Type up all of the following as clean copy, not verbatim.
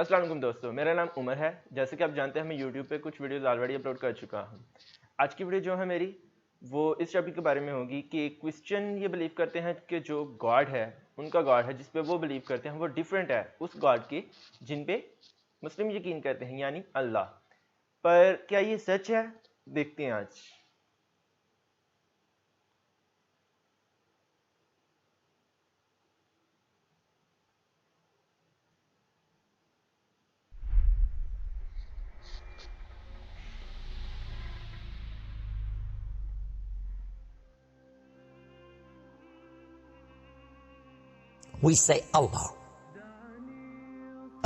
अस्सलाम वालेकुम दोस्तों, मेरा नाम उमर है। जैसे कि आप जानते हैं मैं यूट्यूब पे कुछ वीडियोस ऑलरेडी अपलोड कर चुका हूँ। आज की वीडियो जो है मेरी वो इस टॉपिक के बारे में होगी कि क्रिश्चियन ये बिलीव करते हैं कि जो गॉड है, उनका गॉड है जिस पे वो बिलीव करते हैं वो डिफरेंट है उस गॉड के जिन पे मुस्लिम यकीन करते हैं, यानी अल्लाह। पर क्या ये सच है? देखते हैं आज। We say Allah.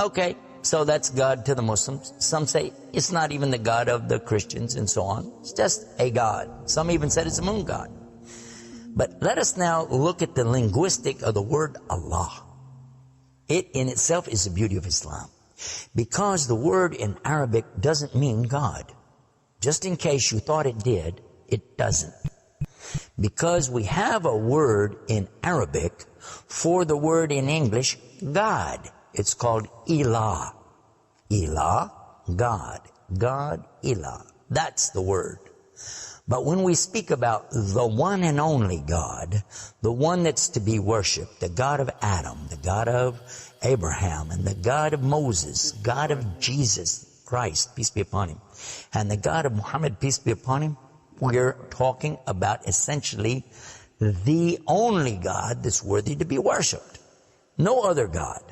Okay, so that's God to the Muslims. Some say it's not even the God of the Christians and so on. It's just a God. Some even said it's a moon god. But let us now look at the linguistic of the word Allah. It in itself is the beauty of Islam. Because the word in Arabic doesn't mean God. Just in case you thought it did, it doesn't. Because we have a word in Arabic for the word in English, God. It's called Ilah. Ilah, God. God, Ilah. That's the word. But when we speak about the one and only God, the one that's to be worshipped, the God of Adam, the God of Abraham, and the God of Moses, God of Jesus Christ, peace be upon him, and the God of Muhammad, peace be upon him, we're talking about essentially the only God that's worthy to be worshipped. No other God.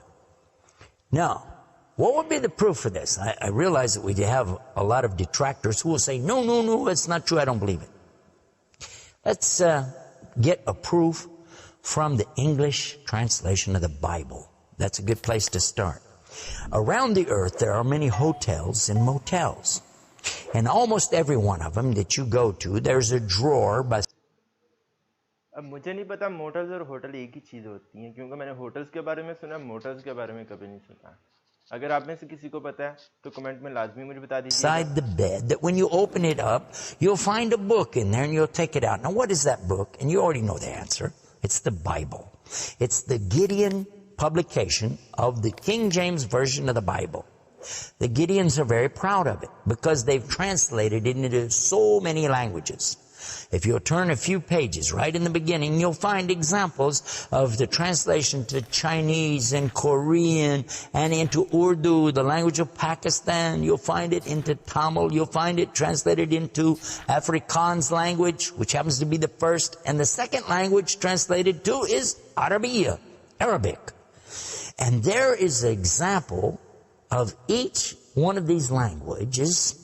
Now, what would be the proof for this? I realize that we have a lot of detractors who will say, no, it's not true, I don't believe it. Let's get a proof from the English translation of the Bible. That's a good place to start. Around the earth, there are many hotels and motels. And almost every one of them that you go to, there's a drawer by... अब मुझे नहीं पता Motors और hotel एक ही चीज़ होती हैं, क्योंकि मैंने होटल्स के बारे में सुना, मोटर्स के बारे में कभी नहीं सुना। अगर आप में से किसी को पता है तो कमेंट में लाजमी मुझे बता दीजिए। Beside the bed, that when you open it up, you'll find a book in there and you'll take it out. Now, what is that book? And you already know the answer. It's the Bible. It's the Gideon publication of the King James Version of the Bible. The Gideons are very proud of it because they've translated it into so many languages. If you'll turn a few pages right in the beginning, you'll find examples of the translation to Chinese and Korean and into Urdu, the language of Pakistan. You'll find it into Tamil. You'll find it translated into Afrikaans language, which happens to be the first. And the second language translated to is Arabic. And there is an example of each one of these languages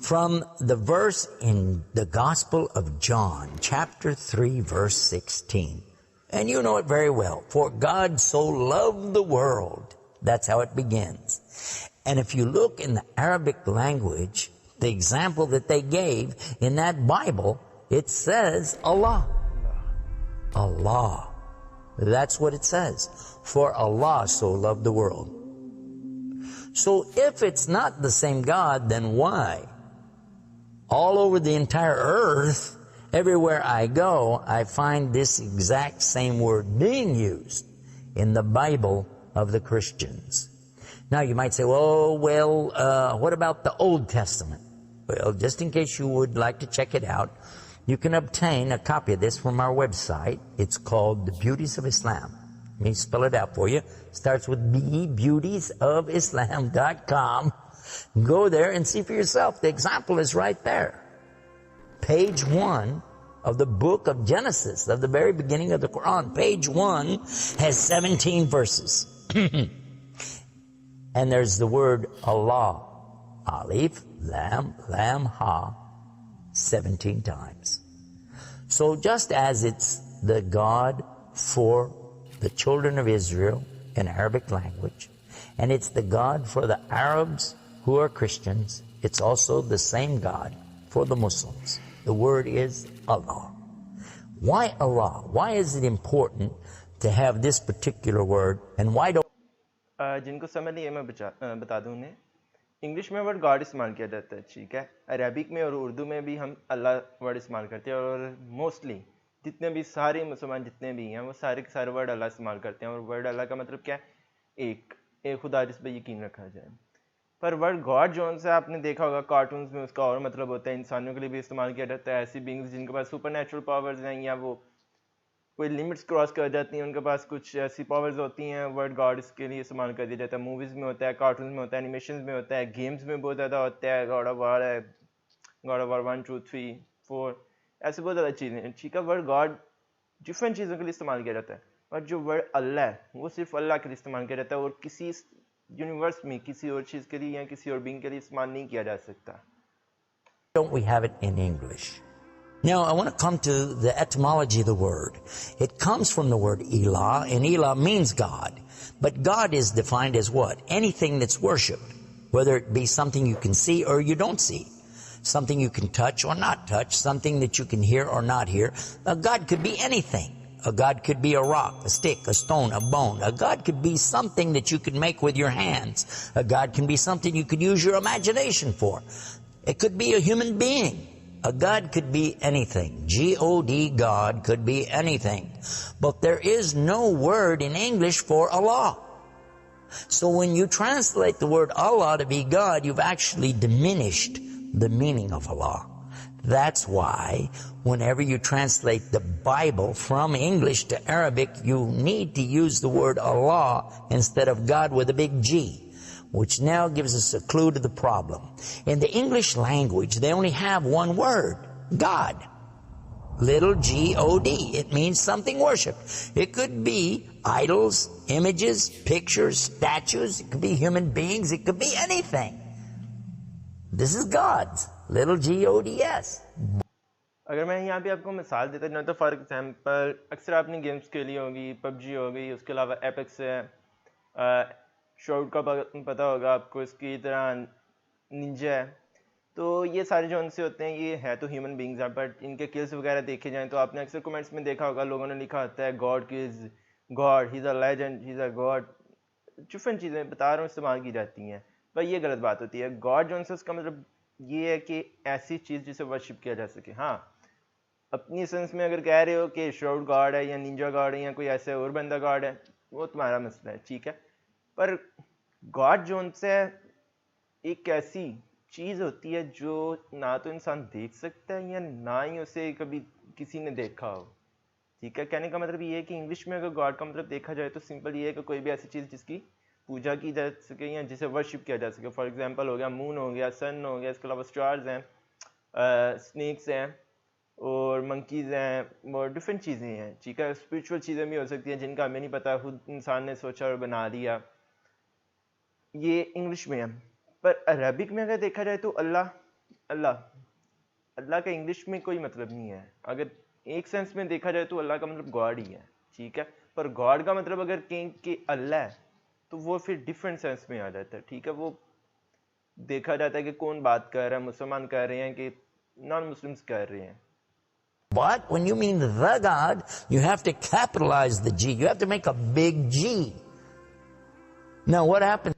from the verse in the Gospel of John, chapter 3, verse 16. And you know it very well. For God so loved the world. That's how it begins. And if you look in the Arabic language, the example that they gave in that Bible, it says Allah. Allah. That's what it says. For Allah so loved the world. So if it's not the same God, then why? All over the entire earth, everywhere I go, I find this exact same word being used in the Bible of the Christians. Now you might say, what about the Old Testament? Well, just in case you would like to check it out, you can obtain a copy of this from our website. It's called The Beauties of Islam. Let me spell it out for you. It starts with B, beautiesofislam.com. Go there and see for yourself. The example is right there. Page 1 of the book of Genesis, of the very beginning of the Quran. Page 1 has 17 verses. And there's the word Allah. Alif, Lam, Ha, 17 times. So just as it's the God for the children of Israel in Arabic language, and it's the God for the Arabs who are Christians, it's also the same God for the Muslims. The word is Allah. Why Allah? Why is it important to have this particular word, and why don't... जिनको समझ नहीं है मैं बता दूं उन्हें। English में word God इस्तेमाल किया जाता है, ठीक है। अरबिक में और उर्दू में भी हम अल्लाह वर्ड इस्तेमाल करते हैं, और मोस्टली जितने भी सारे मुसलमान जितने भी हैं वो सारे के सारे वर्ड अल्लाह इस्तेमाल करते हैं। और वर्ड अल्लाह का मतलब क्या है? एक। ایک خدا جس پہ یقین رکھا جائے. پر ورڈ گاڈ جو سے آپ نے دیکھا ہوگا کارٹونز میں اس کا اور مطلب ہوتا ہے, انسانوں کے لیے بھی استعمال کیا جاتا ہے. ایسی بینگز جن کے پاس سپر نیچرل پاورز ہیں یا وہ کوئی لمٹس کراس کر جاتی ہیں, ان کے پاس کچھ ایسی پاورز ہوتی ہیں, ورڈ گاڈ اس کے لیے استعمال کر دیا جاتا ہے. موویز میں ہوتا ہے, کارٹونز میں ہوتا ہے, اینیمیشنز میں ہوتا ہے, گیمز میں بہت زیادہ ہوتا ہے. گاڈ آف وار ہے, گاڈ آف وار 1 2 3 4, ایسے بہت زیادہ چیزیں ہیں. ٹھیک ہے, ورڈ گاڈ ڈفرینٹ چیزوں کے لیے استعمال کیا جاتا ہے, اور جو ورڈ اللہ ہے وہ صرف اللہ کے لیے استعمال کیا جاتا ہے, اور کسی یونیورس میں کسی اور چیز کے لیے یا کسی اور بینگ کے لیے استعمال نہیں کیا جا سکتا. Don't we have it in English? Now, I want to come to the etymology of the word. It comes from the word Elah, and Elah means God. But God is defined as what? Anything that's worshipped, whether it be something you can see or you don't see, something you can touch or not touch, something that you can hear or not hear. A God could be anything. A God could be a rock, a stick, a stone, a bone. A God could be something that you can make with your hands. A God can be something you could use your imagination for. It could be a human being. A God could be anything. G-O-D, God could be anything. But there is no word in English for Allah. So when you translate the word Allah to be God, you've actually diminished the meaning of Allah. That's why whenever you translate the Bible from English to Arabic, you need to use the word Allah instead of God with a big G, which now gives us a clue to the problem. In the English language, they only have one word, God. Little G-O-D. It means something worshipped. It could be idols, images, pictures, statues. It could be human beings. It could be anything. This is God's. Little G-O-D-S. اگر میں یہاں پہ آپ کو مثال دیتا جاؤں تو فار ایگزامپل اکثر آپ نے گیمز کھیلی ہوگی, پب جی ہو گئی, اس کے علاوہ ایپیکس ہے, شاؤٹ کا پتہ ہوگا آپ کو, اس کی طرح ننجا ہے. تو یہ سارے جو ان سے ہوتے ہیں یہ ہے تو ہیومن بینگز ہیں, بٹ ان کے کلز وغیرہ دیکھے جائیں تو آپ نے اکثر کمنٹس میں دیکھا ہوگا لوگوں نے لکھا ہوتا ہے گاڈ کلز گاڈ, ہی از اے لیجنڈ, ہی از اے گاڈ. ڈفرینٹ چیزیں بتا رہا ہوں استعمال کی جاتی ہیں, پر یہ غلط بات ہوتی ہے. گاڈ جو ان سے اس کا مطلب یہ ہے کہ ایسی چیز جسے ورشپ کیا جا سکے. ہاں اپنی سینس میں اگر کہہ رہے ہو کہ شراؤڈ گاڈ ہے یا نینجا گاڈ ہے یا کوئی ایسے اور بندہ گاڈ ہے, وہ تمہارا مسئلہ ہے, ٹھیک ہے. پر گاڈ جو ان سے ایک ایسی چیز ہوتی ہے جو نہ تو انسان دیکھ سکتا ہے یا نہ ہی اسے کبھی کسی نے دیکھا ہو. ٹھیک ہے, کہنے کا مطلب یہ ہے کہ انگلش میں اگر گاڈ کا مطلب دیکھا جائے تو سمپل یہ ہے کہ کوئی بھی ایسی چیز جس کی پوجا کی جا سکے یا جسے ورشپ کیا جا سکے. فار ایگزامپل ہو گیا مون ہو گیا, سن ہو گیا, اس کے علاوہ اسٹارز ہیں, اسنیکس ہیں, اور منکیز ہیں, اور ڈفرینٹ چیزیں ہیں. ٹھیک ہے, اسپریچول چیزیں بھی ہو سکتی ہیں جن کا ہمیں نہیں پتہ, خود انسان نے سوچا اور بنا دیا. یہ انگلش میں ہے. پر عربک میں اگر دیکھا جائے تو اللہ کا انگلش میں کوئی مطلب نہیں ہے. اگر ایک سینس میں دیکھا جائے تو اللہ کا مطلب گاڈ ہی ہے, ٹھیک ہے. پر گاڈ کا مطلب اگر کہیں کہ اللہ ہے تو وہ پھر ڈفرینٹ سینس میں آ جاتا ہے. ٹھیک ہے, وہ دیکھا جاتا ہے کہ کون بات کر رہا ہے, مسلمان کر رہے ہیں کہ نان مسلمس کر رہے ہیں. But when you mean the God, you have to capitalize the G. You have to make a big G. Now what happens?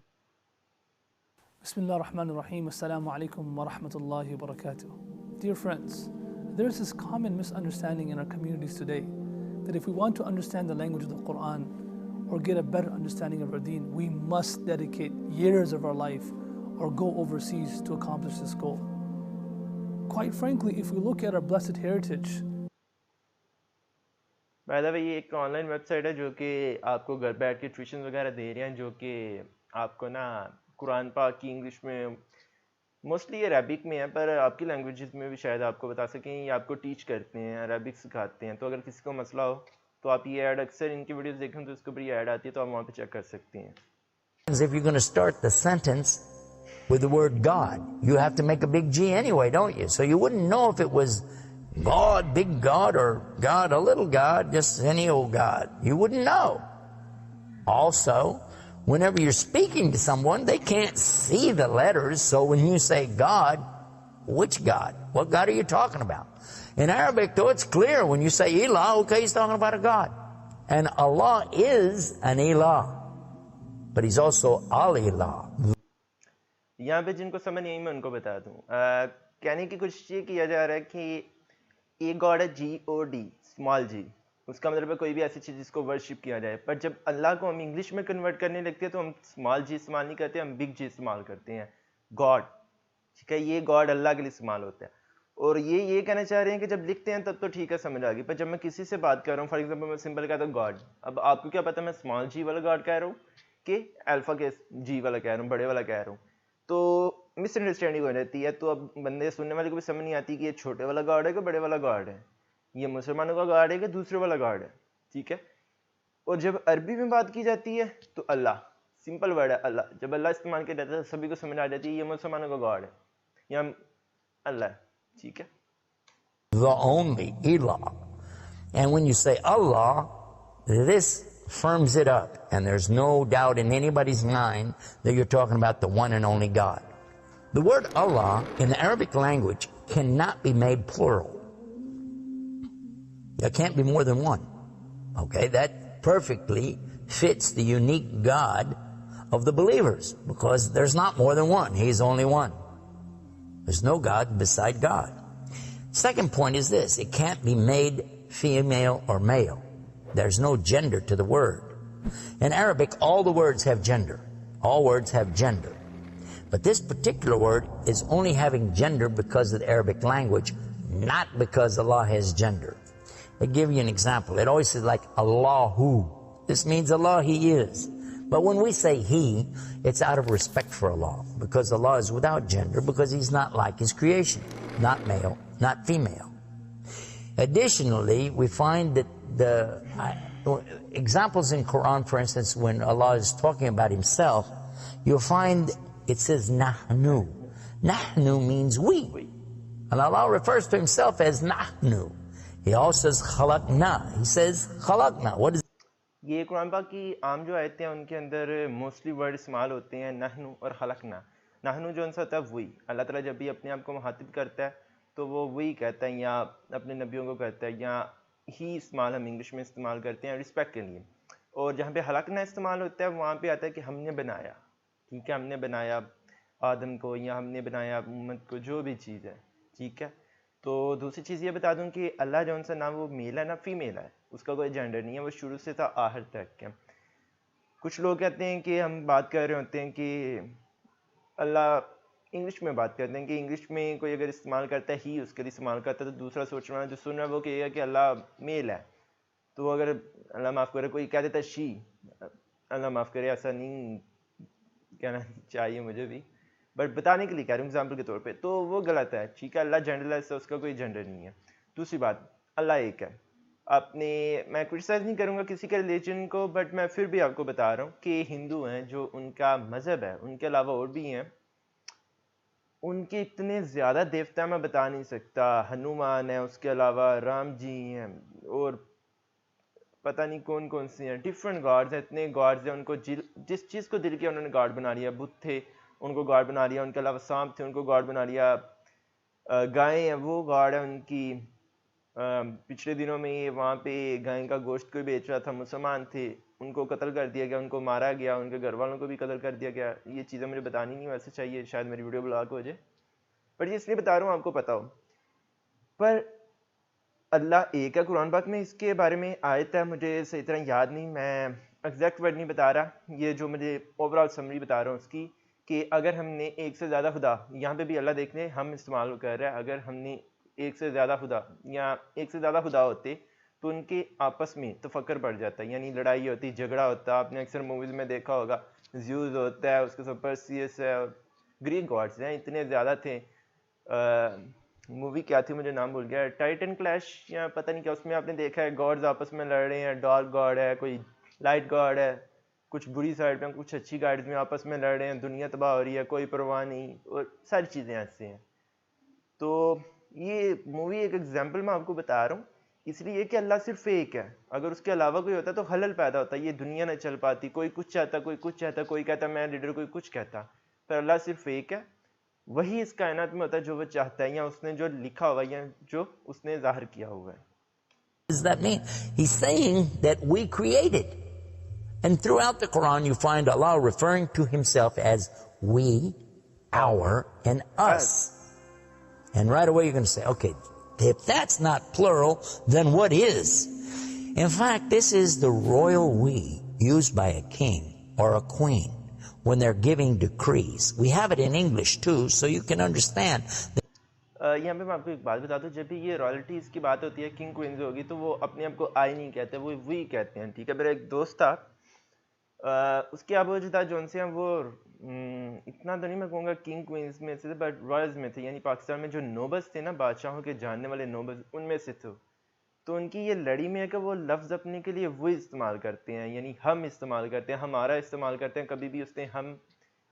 Bismillah ar-Rahman ar-Rahim. Assalamu alaikum wa rahmatullahi wa barakatuh. Dear friends, there is this common misunderstanding in our communities today that if we want to understand the language of the Quran or get a better understanding of our deen, we must dedicate years of our life or go overseas to accomplish this goal. Quite frankly, if we look at our blessed heritage, by the way, یہ ایک on line web site ہے جو کہ آپ کو گھر بیٹھ کے ٹیوشن وغیرہ دے رہے ہیں, جو کہ آپ کو نا قرآن پاک کی انگلش میں, موسٹلی عربک میں ہے, پر آپ کی لینگویجز میں بھی شاید آپ کو بتا سکیں, یہ آپ کو ٹیچ کرتے ہیں, عربک سکھاتے ہیں. تو اگر کسی کو مسئلہ ہو تو آپ یہ ایڈ, اکثر ان کی ویڈیوز دیکھیں تو اس کے اوپر یہ ایڈ آتی ہے, تو آپ وہاں پہ چیک کر سکتے ہیں. If you're going to start the sentence with the word God, you have to make a big G anyway, don't you? So you wouldn't know if it was God, big God, or God, a little God, just any old God. You wouldn't know. Also, whenever you're speaking to someone, they can't see the letters, so when you say God, which God? What God are you talking about? In Arabic, though, it's clear. When you say Ilah, okay, he's talking about a God. And Allah is an Ilah, but he's also Al-Ilah. یہاں پہ جن کو سمجھ نہیں میں ان کو بتا دوں. کہنے کی کوشش یہ کیا جا رہا ہے کہ ایک گاڈ ہے جی او ڈی, اسمال جی, उसका मतलब है कोई भी ऐसी चीज़ जिसको वर्शिप किया जाए। पर जब अल्लाह को हम इंग्लिश में कन्वर्ट करने लगते हैं तो हम स्मॉल जी इस्तेमाल नहीं करते, हम बिग जी इस्तेमाल करते हैं, गॉड। ठीक है, ये गॉड अल्लाह के लिए इस्तेमाल होता है। और ये कहना चाह रहे हैं कि जब लिखते हैं तब तो ठीक है, समझ आ गई, पर जब मैं किसी से बात कर रहा हूँ, फॉर एग्जांपल मैं सिंपल कहता हूँ गॉड, अब आपको क्या पता मैं स्मॉल जी वाला गॉड कह रहा हूँ कि अल्फा के जी वाला कह रहा हूँ, बड़े वाला कह रहा हूँ, तो मिसअंडरस्टैंडिंग हो जाती है। तो अब बंदे सुनने वाले को भी समझ नहीं आती कि ये छोटे वाला गॉड है कि बड़े वाला गॉड है, ये मुसलमानों का गॉड है कि दूसरे वाला गॉड है। ठीक है, और जब अरबी में बात की जाती है तो अल्लाह, सिंपल वर्ड है अल्लाह, जब अल्लाह इस्तेमाल किया जाता है सभी को समझ आ जाती है ये मुसलमानों का गॉड है या अल्लाह है। ठीक है, The only Ilah. And when you say Allah, this firms it up. And there's no doubt in anybody's mind that you're talking about the one and only God. The word Allah in the Arabic language cannot be made plural. There can't be more than one. Okay, that perfectly fits the unique God of the believers because there's not more than one. He's only one. There's no God beside God. Second point is this: it can't be made female or male. There's no gender to the word. In Arabic, all the words have gender. All words have gender. But this particular word is only having gender because of the Arabic language, not because Allah has gender. I'll give you an example. It always says like Allahu. This means Allah, He is. But when we say He, it's out of respect for Allah, because Allah is without gender, because He's not like His creation, not male, not female. Additionally, we find that the examples in Quran, for instance, when Allah is talking about Himself, you'll find it says Nahnu. Nahnu means we. And Allah refers to Himself as Nahnu. He also says Khalaqna. He says Khalaqna. What is ये कुरान पाक की आम जो आयतें हैं उनके अंदर mostly word इस्तेमाल होते हैं नहनु और खलकना। नहनु जो सा होता है वही, अल्लाह ताला जब भी अपने आप को मुखातिब करता है तो वो वही कहता है या अपने नबियों को कहता है, या ही इस्तेमाल हम इंग्लिश में इस्तेमाल करते हैं रिस्पेक्ट के लिए। और जहाँ पे खलकना इस्तेमाल होता है वहाँ पे आता है कि हमने बनाया। ठीक है, हमने बनाया आदम को या हमने बनाया उम्मत को, जो भी चीज़ है। ठीक है, तो दूसरी चीज़ ये बता दूं कि अल्लाह जौन सा ना वो मेल है ना फीमेल है, उसका कोई जेंडर नहीं है, वो शुरू से था आखिर तक के। कुछ लोग कहते हैं कि हम बात कर रहे होते हैं कि अल्लाह इंग्लिश में बात करते हैं कि इंग्लिश में कोई अगर इस्तेमाल करता है ही उसके लिए इस्तेमाल करता है, तो दूसरा सोचने वाला जो सुन रहा है वो कहेगा कि अल्लाह मेल है। तो अगर अल्लाह माफ़ करे कोई कह देता है शी, अल्लाह माफ़ करे ऐसा नहीं कहना चाहिए मुझे भी, बट बताने के लिए कह रहा हूँ एग्जाम्पल के तौर पे, तो वो गलत है। ठीक है, अल्लाह जेंडरलेस है, उसका कोई जेंडर नहीं है। दूसरी बात, अल्लाह एक है। आपने, मैं क्रिटिसाइज नहीं करूँगा किसी के रिलीजन को, बट मैं फिर भी आपको बता रहा हूँ कि हिंदू हैं जो उनका मज़हब है, उनके अलावा और भी हैं, उनके इतने ज़्यादा देवता मैं बता नहीं सकता। हनुमान है, उसके अलावा राम जी हैं, और पता नहीं कौन कौन सी हैं, डिफरेंट गॉड्स हैं, इतने गॉड्स हैं। उनको जिस चीज़ को दिल किया उन्होंने गॉड बना लिया। बुद्ध थे, उनको गॉड बना लिया। उनके अलावा सांप थे, उनको गॉड बना लिया। गायें हैं, वो गॉड है उनकी। पिछले दिनों में ये वहाँ पे गाय का गोश्त कोई बेच रहा था, मुसलमान थे, उनको कत्ल कर दिया गया, उनको मारा गया, उनके घर वालों को भी कत्ल कर दिया गया। ये चीज़ें मुझे बतानी नहीं वैसे चाहिए, शायद मेरी वीडियो ब्लॉक हो जाए, पर ये इसलिए बता रहा हूँ आपको पता हो। पर अल्लाह एक है, कुरान पाक में इसके बारे में आयत है, मुझे सही तरह याद नहीं, मैं एग्जैक्ट वर्ड नहीं बता रहा, ये जो मुझे ओवरऑल समरी बता रहा हूँ उसकी, कि अगर हमने एक से ज़्यादा खुदा, यहाँ पे भी अल्लाह देखने हम इस्तेमाल कर रहे हैं, अगर हमने एक से ज़्यादा खुदा या एक से ज़्यादा खुदा होते तो उनके आपस में तफक्कर बढ़ जाता है, यानी लड़ाई होती, झगड़ा होता। आपने अक्सर मूवीज़ में देखा होगा, ज़्यूस होता है, उसके साथ पर्सियस है, ग्रीक गॉड्स हैं, इतने ज़्यादा थे। मूवी क्या थी मुझे नाम भूल गया, टाइटन क्लैश या पता नहीं क्या, उसमें आपने देखा है गॉड्स आपस में लड़ रहे हैं। डार्क गॉड है, कोई लाइट गॉड है, कुछ बुरी साइड पे, कुछ अच्छी गाइड्स में आपस में लड़ रहे हैं, दुनिया तबाह हो रही है, कोई परवाह नहीं, और सारी चीज़ें ऐसे हैं। तो ये मूवी एक एग्जाम्पल मैं आपको बता रहा हूँ, इसलिए कि अल्लाह सिर्फ एक है, अगर उसके अलावा कोई होता तो खलल पैदा होता, ये दुनिया न चल पाती। कोई कुछ चाहता, कोई कुछ चाहता, कोई कहता मैं लीडर, कोई कुछ कहता, पर अल्लाह सिर्फ एक है, वही इस कायनात में होता है जो वो चाहता है, या उसने जो लिखा हुआ है, या जो उसने जाहिर किया हुआ है। does that mean? He's saying that we created. And throughout the Quran, you find Allah referring to Himself as we, our, and us. And right away you're going to say, okay, if that's not plural, then what is? In fact, this is the royal we used by a king or a queen when they're giving decrees. We have it in English too, so you can understand. यहाँ पे मैं आपको एक बात बता दूं, जब भी ये रॉयल्टीज़ की बात होती है, किंग क्वींस होगी, तो वो अपने आप को आई नहीं कहते, वो वी कहते हैं, ठीक है। मेरा एक दोस्त था, उसके अबूजदा जोन से हैं, वो इतना तो नहीं मैं कहूँगा किंग क्वींस में से, बट रॉयल्स में थे, यानी पाकिस्तान में जो नोबल्स थे ना, बादशाहों के जानने वाले नोबल्स, उनमें से थे। तो उनकी ये लड़ी में है कि वो लफ्ज़ अपने के लिए वो इस्तेमाल करते हैं, यानी हम इस्तेमाल करते हैं, हमारा इस्तेमाल करते हैं। कभी भी उसने हम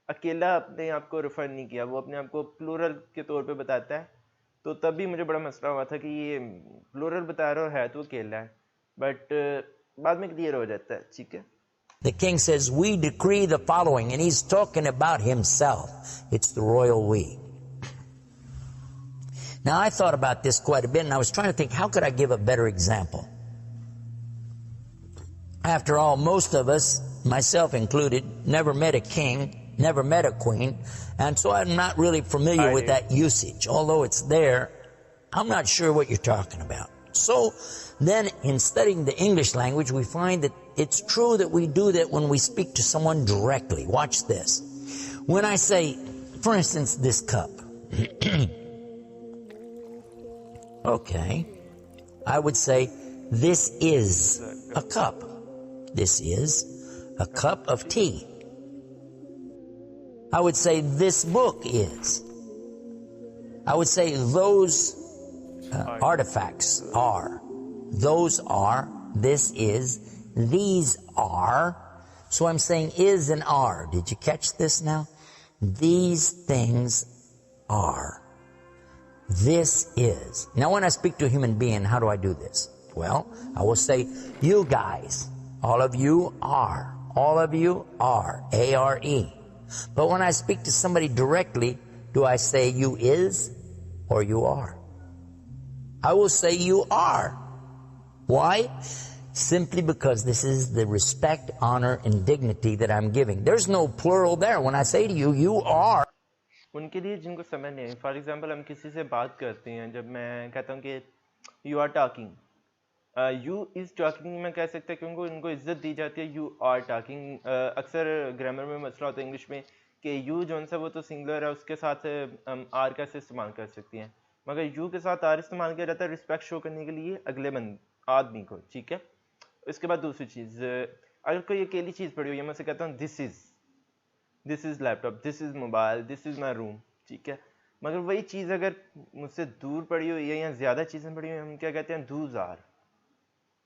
अकेला अपने आप को रेफर नहीं किया, वो अपने आप को प्लूरल के तौर पे बताता है। तो तब भी मुझे बड़ा मसला हुआ था कि ये प्लूरल बता रहा है तो अकेला है, बट बाद में क्लियर हो जाता है, ठीक है। The king says, we decree the following, and he's talking about himself. It's the royal we. Now, I thought about this quite a bit, and I was trying to think, how could I give a better example? After all, most of us, myself included, never met a king, never met a queen, and so I'm not really familiar with that usage. Although it's there, I'm not sure what you're talking about. So then, in studying the English language, we find that it's true that we do that when we speak to someone directly. Watch this. When I say, for instance, this cup. Okay. I would say, this is a cup. This is a cup of tea. I would say, this book is. I would say, those artifacts are. Those are. This is. These are. So I'm saying is and are. Did you catch this now? These things are. This is. Now when I speak to a human being, how do I do this? Well, I will say, you guys, all of you are. All of you are. A-R-E. But when I speak to somebody directly, do I say you is or you are? I will say you are. Why? Simply because this is the respect, honor, and dignity that I'm giving. There's no plural there. When I say to you, you are. उनके लिए जिनको समझ नहीं, for example हम किसी से बात करते हैं, जब मैं कहता हूँ कि you are talking, you is talking मैं कह सकता क्योंकि उनको इज्जत दी जाती है, यू आर टॉकिंग। अक्सर ग्रामर में मसला होता है इंग्लिश में कि यू जो सा वो तो सिंगुलर है, उसके साथ हम आर कैसे इस्तेमाल कर सकती हैं, मगर यू के साथ आर इस्तेमाल किया जाता है रिस्पेक्ट शो करने के लिए अगले आदमी को, ठीक है। इसके बाद दूसरी चीज़, अगर कोई अकेली चीज़ पड़ी हुई है, मैं उसे कहता हूँ this is laptop, this is mobile, this is my room, ठीक है। मगर वही चीज़ अगर मुझसे दूर पड़ी हुई है या ज़्यादा चीज़ें पड़ी हुई हैं, हम क्या कहते हैं, दूज आर,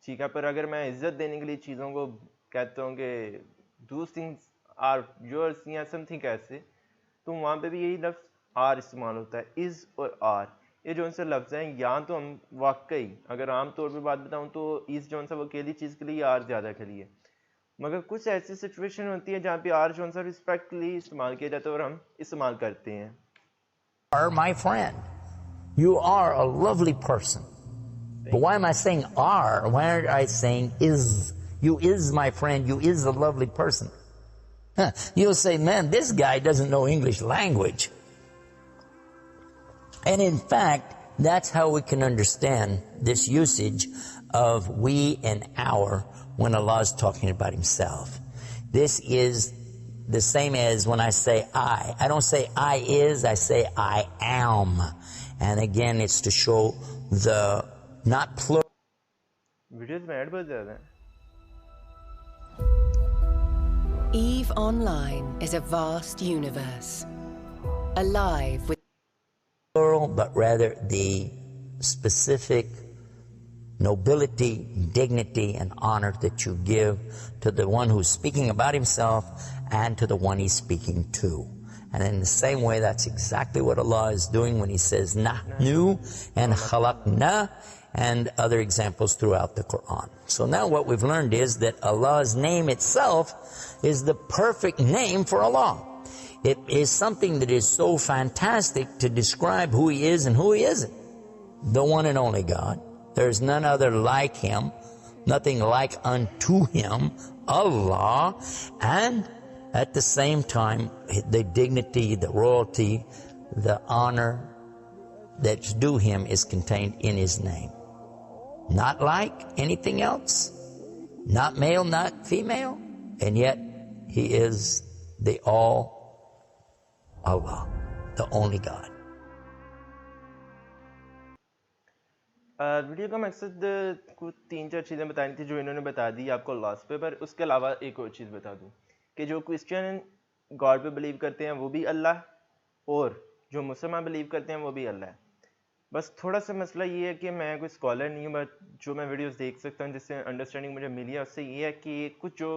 ठीक है। पर अगर मैं इज्जत देने के लिए चीज़ों को कहता हूँ कि दूज थिंग्स आर योर्स या समथिंग ऐसे, तो वहाँ पे भी यही लफ्ज़ आर इस्तेमाल होता है, इज़ और आर। ये जो से लफ्ज़ हैं, या तो हम वाकई अगर आम तौर पे बात बताऊँ तो इस जो सा वो अकेली चीज़ के लिए आर ज़्यादा के लिए, मगर कुछ ऐसी सिचुएशन होती है जहाँ पे आर जो सा रिस्पेक्ट के लिए इस्तेमाल किया जाता है और हम इस्तेमाल करते हैं। Are my friend. You are a lovely person. But why am I saying are? Why aren't I saying is? You is my friend. You is a lovely person. You'll say, man, this guy doesn't know English language. And in fact, that's how we can understand this usage of we and our when Allah is talking about himself. This is the same as when I say I. I don't say I is, I say I am. And again, it's to show the not plural. Videos में add बहुत ज़्यादा है। EVE Online is a vast universe, alive with Plural, but rather the specific nobility, dignity, and honor that you give to the one who's speaking about himself and to the one he's speaking to. And in the same way, that's exactly what Allah is doing when he says nahnu and khalaqna and other examples throughout the Quran. So now what we've learned is that Allah's name itself is the perfect name for Allah. It is something that is so fantastic to describe who he is and who he isn't. The one and only God. There's none other like him, nothing like unto him, Allah, and at the same time, the dignity, the royalty, the honor that's due him is contained in his name. not like anything else, not male, not female, and yet he is the all Allah, the only God. Video का मकसद कुछ 3-4 चीज़ें बतानी थी जो इन्होंने बता दी आपको लास्ट पे, पर उसके अलावा एक और चीज़ बता दूं कि जो क्रिश्चियन गॉड पे बिलीव करते हैं वो भी अल्लाह, और जो मुसलमान बिलीव करते हैं वो भी अल्लाह है। बस थोड़ा सा मसला ये है कि मैं कोई स्कॉलर नहीं हूँ, बट जो मैं वीडियोस देख सकता हूँ जिससे अंडरस्टैंडिंग मुझे मिली है उससे ये है कि कुछ जो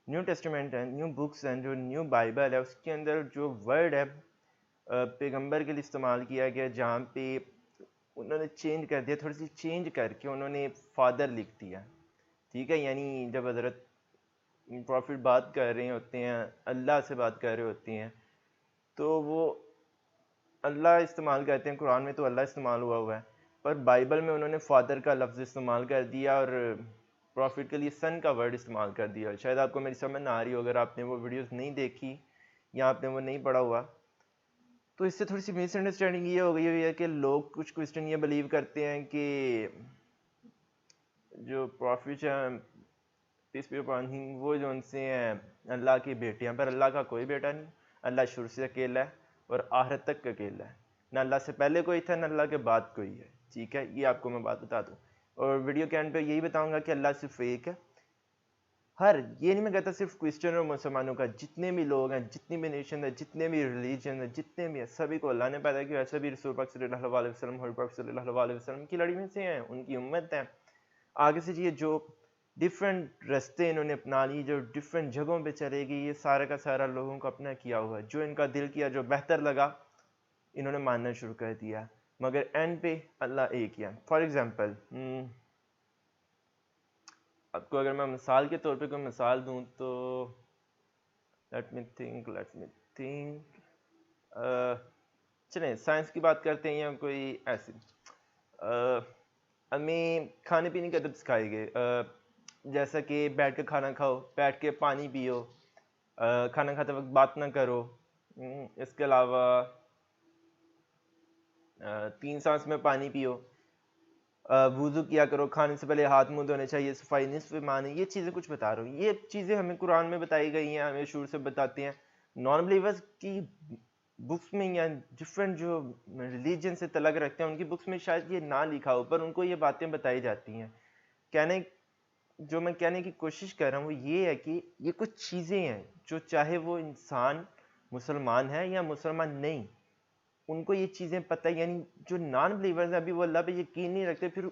न्यू टेस्टामेंट है, न्यू बुक्स हैं, जो न्यू बाइबल है, उसके अंदर जो वर्ड है पैगंबर के लिए इस्तेमाल किया गया, जहाँ पे उन्होंने चेंज कर दिया, थोड़ी सी चेंज करके उन्होंने फादर लिख दिया। ठीक है, यानी जब हज़रत प्रॉफिट बात कर रहे होते हैं, अल्लाह से बात कर रहे होते हैं, तो वो अल्लाह इस्तेमाल करते हैं। कुरान में तो अल्लाह इस्तेमाल हुआ है, पर बाइबल में उन्होंने फादर का लफ्ज़ इस्तेमाल कर दिया और प्रॉफिट के लिए सन का वर्ड इस्तेमाल कर दिया। शायद आपको मेरी समझ ना आ रही हो अगर आपने वो वीडियोस नहीं देखी या आपने वो नहीं पढ़ा हुआ। तो इससे थोड़ी सी मिसअंडरस्टैंडिंग ये हो गई हुई है कि लोग, कुछ क्रिश्चियन ये बिलीव करते हैं कि जो प्रॉफिट हैं पीस बी अपॉन हिम, वो जो उनसे हैं अल्लाह की बेटियां, पर अल्लाह का कोई बेटा नहीं। अल्लाह शुरू से अकेला है और आखिरत तक अकेला है, ना अल्लाह से पहले कोई था ना अल्लाह के बाद कोई है। ठीक है, ये आपको मैं बात बता दूं, और वीडियो के एंड पे यही बताऊंगा कि अल्लाह सिर्फ एक है। ये नहीं मैं कहता सिर्फ क्रिश्चियन और मुसलमानों का, जितने भी लोग हैं, जितनी भी नेशन है, जितने भी रिलीजन है, जितने भी हैं, सभी को अल्लाह ने पैदा किया। ऐसे भी रसूल पाक सल्लल्लाहु अलैहि वसल्लम, हुज़ूर पाक सल्लल्लाहु अलैहि वसल्लम की लड़ी में से हैं, उनकी उम्मत है। आगे से ये जो डिफरेंट रास्ते इन्होंने अपना लिए, जो डिफरेंट जगहों पे चले गए, ये सारा का सारा लोगों को अपना किया हुआ है। जो इनका दिल किया, जो बेहतर लगा, इन्होंने मानना शुरू कर दिया, मगर एंड पे अल्लाह एक ही है। फॉर एग्जांपल, आपको अगर मैं मिसाल के तौर पे कोई मिसाल दूं तो लेट मी थिंक चलें साइंस की बात करते हैं, या कोई ऐसी हमें खाने पीने के अदब सिखाए गए, जैसा कि बैठ के खाना खाओ, बैठ के पानी पियो, खाना खाते वक्त बात ना करो। इसके अलावा 3 सांस में पानी पियो, वुज़ू किया करो, खाने से पहले हाथ मुंह धोने चाहिए, सफाई निस्फ़ ईमान है। ये चीज़ें कुछ बता रहा हूँ, ये चीज़ें हमें कुरान में बताई गई हैं, हमें शुरू से बताते हैं। नॉन बिलीवर्स की बुक्स में या डिफरेंट जो रिलीजन से तलक रखते हैं उनकी बुक्स में शायद ये ना लिखा हो, पर उनको ये बातें बताई जाती हैं। जो मैं कहने की कोशिश कर रहा हूँ वो ये है कि ये कुछ चीज़ें हैं जो चाहे वो इंसान मुसलमान है या मुसलमान नहीं, उनको ये चीज़ें पता है। यानी जो नॉन बिलीवर्स हैं, अभी वो अल्लाह पे यकीन नहीं रखते, फिर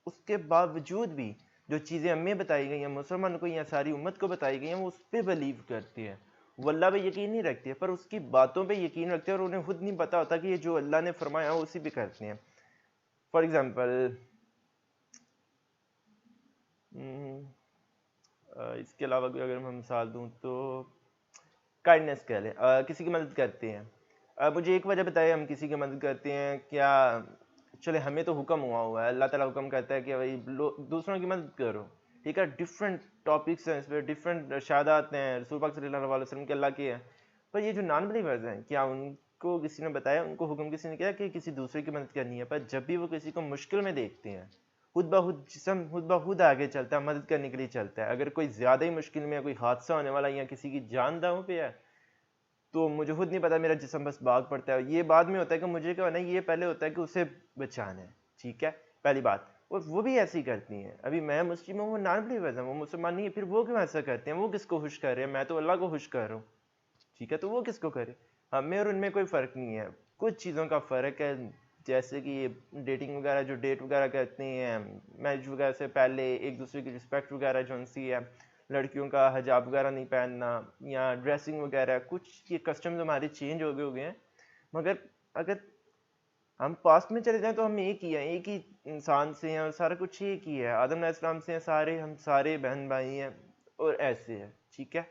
उसके बावजूद भी जो चीज़ें हमें बताई गई हैं, मुसलमानों को या सारी उम्मत को बताई गई हैं, वो उस पर बिलीव करते हैं। वो अल्लाह पे यकीन नहीं रखते, पर उसकी बातों पे यकीन रखते हैं, और उन्हें खुद नहीं पता होता कि ये जो अल्लाह ने फरमाया वो उसी पे करते हैं। फॉर एग्ज़ाम्पल, इसके अलावा कोई अगर मैं मिसाल दूँ तो काइंडनेस कह लें, किसी की मदद करते हैं। मुझे एक वजह बताइए हम किसी की मदद करते हैं क्या? चले, हमें तो हुक्म हुआ है, अल्लाह ताला हुक्म करता है कि भाई दूसरों की मदद करो। ठीक है, डिफरेंट टॉपिक्स हैं, इस पर डिफरेंट शहादात हैं रसूल पाक सल्लल्लाहु अलैहि वसल्लम के अल्लाह के हैं। पर ये जो नॉन बिलीवर्स हैं, क्या उनको किसी ने बताया, उनको हुक्म किसी ने किया कि किसी दूसरे की मदद करनी है? पर जब भी वो किसी को मुश्किल में देखते हैं, खुद ब खुद आगे चलता है, मदद करने के लिए चलता है। अगर कोई ज़्यादा ही मुश्किल में है, कोई हादसा होने वाला या किसी की जान दांव पे है, तो मुझे खुद नहीं पता, मेरा जिस्म बस भाग पड़ता है। ये बाद में होता है कि मुझे क्या होना है, ये पहले होता है कि उसे बचाना है। ठीक है, पहली बात। और वो भी ऐसी करती हैं। अभी मैं मुस्लिम हूँ, वो नॉन बिलीवर्स हैं, वो मुसलमान नहीं है, फिर वो क्यों ऐसा करते हैं? वो किसको खुश कर रहे हैं? मैं तो अल्लाह को खुश कर रहा हूँ। ठीक है, तो वो किसको करे? हमें और उनमें कोई फ़र्क नहीं है। कुछ चीज़ों का फ़र्क है, जैसे कि ये डेटिंग वगैरह, जो डेट वगैरह करते हैं, मैरिज वगैरह से पहले एक दूसरे की रिस्पेक्ट वगैरह जो उनसी है, लड़कियों का हिजाब वगैरह नहीं पहनना या ड्रेसिंग वगैरह, कुछ ये कस्टम्स हमारे चेंज हो गए हैं। मगर अगर हम पास्ट में चले जाएं तो हम एक ही हैं, एक ही इंसान से हैं, और सारा कुछ एक ही है। आदम अलैहिस्सलाम से हैं सारे, हम सारे बहन भाई हैं, और ऐसे है। ठीक है,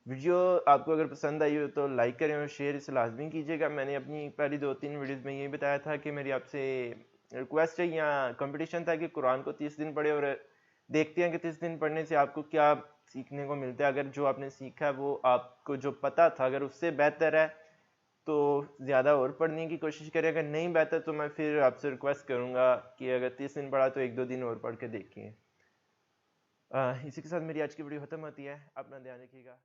वीडियो आपको अगर पसंद आई हो तो लाइक करें और शेयर इसे लाजमी कीजिएगा। मैंने अपनी पहली 2-3 वीडियोज़ में यही बताया था कि मेरी आपसे रिक्वेस्ट है या कंपटीशन था कि कुरान को 30 दिन पढ़े, और देखते हैं कि 30 दिन पढ़ने से आपको क्या सीखने को मिलता है। अगर जो आपने सीखा है वो आपको जो पता था अगर उससे बेहतर है تو زیادہ اور پڑھنے کی کوشش کریں، اگر نہیں بہتر تو میں پھر آپ سے ریکویسٹ کروں گا کہ اگر 30 دن پڑھا تو 1-2 دن اور پڑھ کے دیکھیں۔ اسی کے ساتھ میری آج کی ویڈیو ختم ہوتی ہے، اپنا دھیان رکھیے گا۔